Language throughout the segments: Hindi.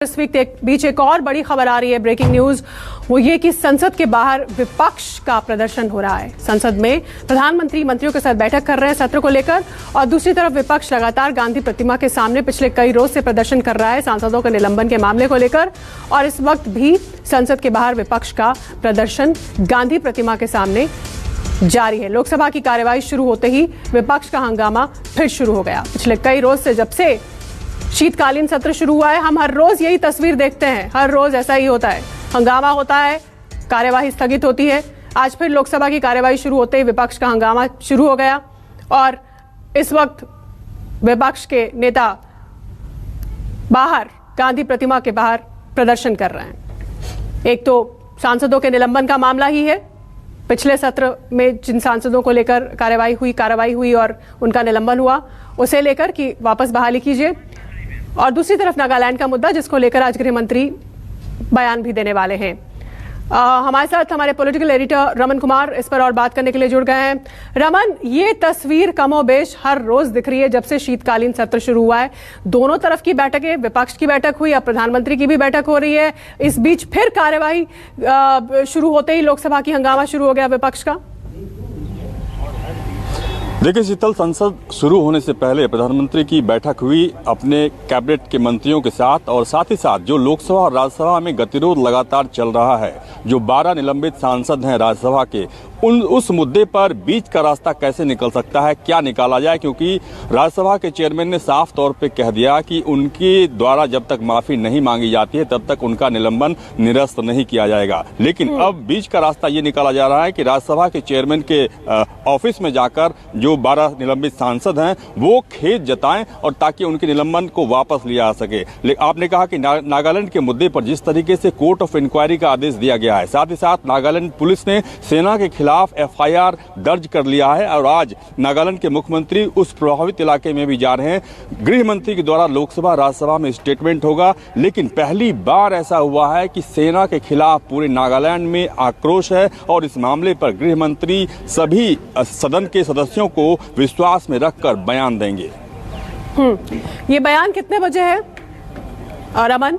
इस वीक बीच एक और बड़ी खबर आ रही है, ब्रेकिंग न्यूज, वो ये कि संसद के बाहर विपक्ष का प्रदर्शन हो रहा है। संसद में प्रधानमंत्री मंत्रियों के साथ बैठक कर रहे हैं सत्र को लेकर, और दूसरी तरफ विपक्ष लगातार गांधी प्रतिमा के सामने पिछले कई रोज से प्रदर्शन कर रहा है सांसदों के निलंबन के मामले को लेकर। और इस वक्त भी संसद के बाहर विपक्ष का प्रदर्शन गांधी प्रतिमा के सामने जारी है। लोकसभा की कार्यवाही शुरू होते ही विपक्ष का हंगामा फिर शुरू हो गया। पिछले कई रोज से जब से शीतकालीन सत्र शुरू हुआ है, हम हर रोज यही तस्वीर देखते हैं। हर रोज ऐसा ही होता है, हंगामा होता है, कार्यवाही स्थगित होती है। आज फिर लोकसभा की कार्यवाही शुरू होते ही विपक्ष का हंगामा शुरू हो गया, और इस वक्त विपक्ष के नेता बाहर गांधी प्रतिमा के बाहर प्रदर्शन कर रहे हैं। एक तो सांसदों के निलंबन का मामला ही है, पिछले सत्र में जिन सांसदों को लेकर कार्रवाई हुई और उनका निलंबन हुआ, उसे लेकर कि वापस बहाली कीजिए। और दूसरी तरफ नागालैंड का मुद्दा, जिसको लेकर आज गृह मंत्री बयान भी देने वाले हैं। हमारे साथ हमारे पॉलिटिकल एडिटर रमन कुमार इस पर और बात करने के लिए जुड़ गए हैं। रमन, ये तस्वीर कमोबेश हर रोज दिख रही है जब से शीतकालीन सत्र शुरू हुआ है। दोनों तरफ की बैठकें, विपक्ष की बैठक हुई, अब प्रधानमंत्री की भी बैठक हो रही है। इस बीच फिर कार्यवाही शुरू होते ही लोकसभा की हंगामा शुरू हो गया विपक्ष का। देखिए शीतल, संसद शुरू होने से पहले प्रधानमंत्री की बैठक हुई अपने कैबिनेट के मंत्रियों के साथ, और साथ ही साथ जो लोकसभा और राज्यसभा में गतिरोध लगातार चल रहा है, जो 12 निलंबित सांसद हैं राज्यसभा के, उस मुद्दे पर बीच का रास्ता कैसे निकल सकता है, क्या निकाला जाए, क्योंकि राज्यसभा के चेयरमैन ने साफ तौर पे कह दिया कि उनके द्वारा जब तक माफी नहीं मांगी जाती है तब तक उनका निलंबन निरस्त नहीं किया जाएगा। लेकिन अब बीच का रास्ता ये निकाला जा रहा है कि राज्यसभा के चेयरमैन के ऑफिस में जाकर जो 12 निलंबित सांसद हैं वो खेद जताएं, और ताकि उनके निलंबन को वापस लिया जा सके। लेकिन आपने कहा कि नागालैंड के मुद्दे पर जिस तरीके से कोर्ट ऑफ इंक्वायरी का आदेश दिया गया है, साथ ही साथ नागालैंड पुलिस ने सेना के खिलाफ FIR दर्ज कर लिया है, और आज नागालैंड के मुख्यमंत्री उस प्रभावित इलाके में भी जा रहे हैं। गृह मंत्री के द्वारा लोकसभा राज्यसभा में स्टेटमेंट होगा, लेकिन पहली बार ऐसा हुआ है कि सेना के खिलाफ पूरे नागालैंड में आक्रोश है, और इस मामले पर गृह मंत्री सभी सदन के सदस्यों को विश्वास में रखकर बयान देंगे। ये बयान कितने बजे है रमन?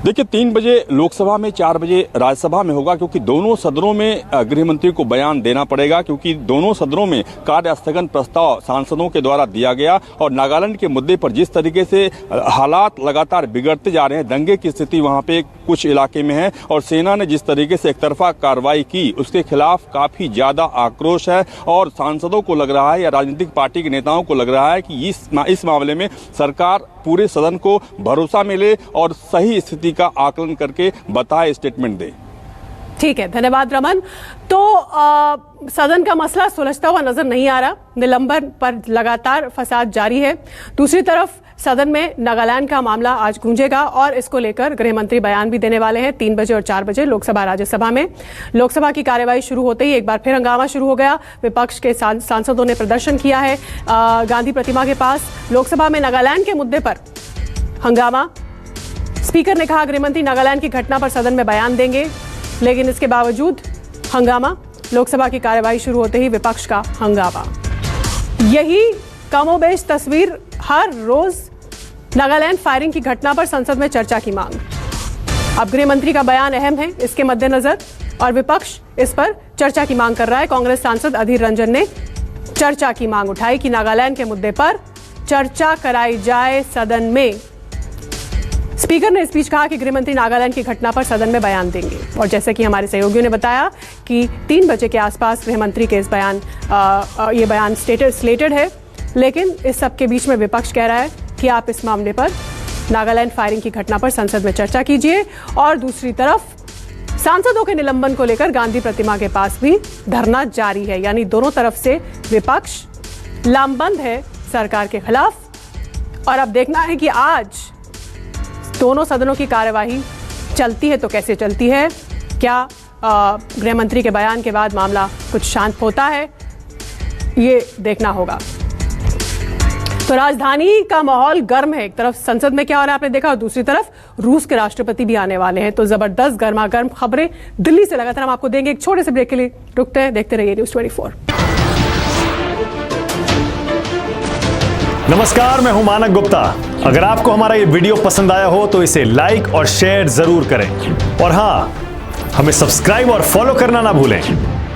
देखिए 3 बजे लोकसभा में, 4 बजे राज्यसभा में होगा, क्योंकि दोनों सदनों में गृह मंत्री को बयान देना पड़ेगा, क्योंकि दोनों सदनों में कार्य स्थगन प्रस्ताव सांसदों के द्वारा दिया गया। और नागालैंड के मुद्दे पर जिस तरीके से हालात लगातार बिगड़ते जा रहे हैं, दंगे की स्थिति वहां पे कुछ इलाके में है, और सेना ने जिस तरीके से एकतरफा कार्रवाई की उसके खिलाफ काफी ज्यादा आक्रोश है, और सांसदों को लग रहा है या राजनीतिक पार्टी के नेताओं को लग रहा है कि इस मामले में सरकार पूरे सदन को भरोसा मिले और सही स्थिति का आकलन करके बताए, स्टेटमेंट दे। ठीक है, धन्यवाद रमन। तो सदन का मसला सुलझता हुआ नजर नहीं आ रहा, निलंबन पर लगातार फसाद जारी है। दूसरी तरफ सदन में नागालैंड का मामला आज गूंजेगा, और इसको लेकर गृह मंत्री बयान भी देने वाले हैं 3 बजे और 4 बजे लोकसभा राज्यसभा में। लोकसभा की कार्यवाही शुरू होते ही एक बार फिर हंगामा शुरू हो गया। विपक्ष के सांसदों ने प्रदर्शन किया है गांधी प्रतिमा के पास। लोकसभा में नागालैंड के मुद्दे पर हंगामा। स्पीकर ने कहा गृहमंत्री नागालैंड की घटना पर सदन में बयान देंगे, लेकिन इसके बावजूद हंगामा। लोकसभा की कार्यवाही शुरू होते ही विपक्ष का हंगामा। यही कमोबेश तस्वीर, हर रोज नागालैंड फायरिंग की घटना पर संसद में चर्चा की मांग। अब गृह मंत्री का बयान अहम है इसके मद्देनजर, और विपक्ष इस पर चर्चा की मांग कर रहा है। कांग्रेस सांसद अधीर रंजन ने चर्चा की मांग उठाई कि नागालैंड के मुद्दे पर चर्चा कराई जाए सदन में। स्पीकर ने इस बीच कहा कि गृहमंत्री नागालैंड की घटना पर सदन में बयान देंगे, और जैसे कि हमारे सहयोगियों ने बताया कि 3 बजे के आसपास गृहमंत्री के इस ये बयान स्लेटेड है। लेकिन इस सब के बीच में विपक्ष कह रहा है कि आप इस मामले पर, नागालैंड फायरिंग की घटना पर संसद में चर्चा कीजिए। और दूसरी तरफ सांसदों के निलंबन को लेकर गांधी प्रतिमा के पास भी धरना जारी है, यानी दोनों तरफ से विपक्ष लामबंद है सरकार के खिलाफ। और अब देखना है कि आज दोनों सदनों की कार्यवाही चलती है तो कैसे चलती है। क्या गृह मंत्री के बयान के बाद मामला कुछ शांत होता है, ये देखना होगा। तो राजधानी का माहौल गर्म है। एक तरफ संसद में क्या हो रहा है आपने देखा, और दूसरी तरफ रूस के राष्ट्रपति भी आने वाले हैं। तो जबरदस्त गर्मागर्म खबरें दिल्ली से लगातार हम आपको देंगे। एक छोटे से ब्रेक के लिए रुकते हैं, देखते रहिए News 24। नमस्कार, मैं हूं मानक गुप्ता। अगर आपको हमारा ये वीडियो पसंद आया हो तो इसे लाइक और शेयर जरूर करें और हां, हमें सब्सक्राइब और फॉलो करना ना भूलें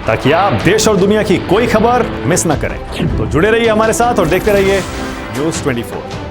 ताकि आप देश और दुनिया की कोई खबर मिस ना करें। तो जुड़े रहिए हमारे साथ और देखते रहिए न्यूज़ 24।